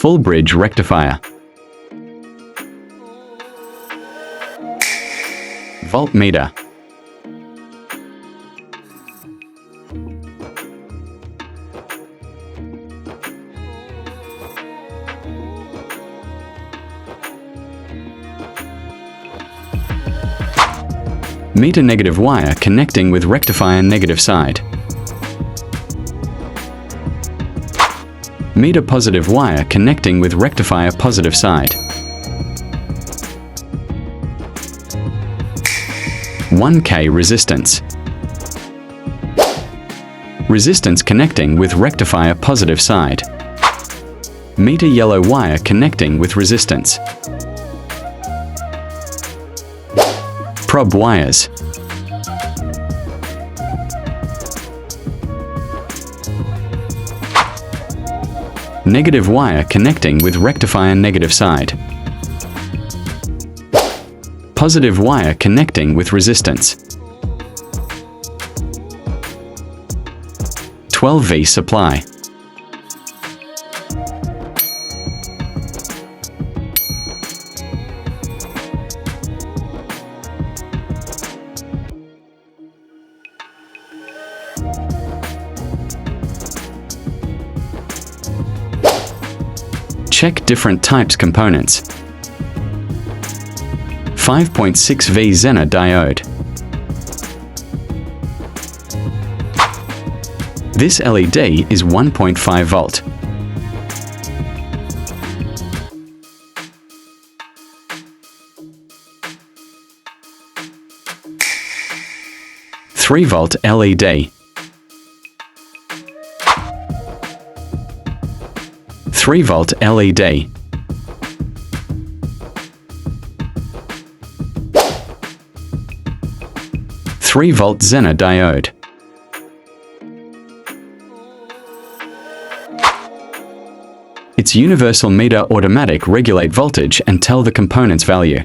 full bridge rectifier. Voltmeter. Meter negative wire connecting with rectifier negative side. Meter positive wire connecting with rectifier positive side. 1K resistance. Resistance connecting with rectifier positive side. Meter yellow wire connecting with resistance. Probe wires. Negative wire connecting with rectifier negative side. Positive wire connecting with resistance. 12V supply. Check different types components. 5.6V Zener Diode. This LED is 1.5 volt. "3-volt LED. 3-volt LED. "3-volt Zener Diode. Its universal meter automatic regulate voltage and tell the component's value.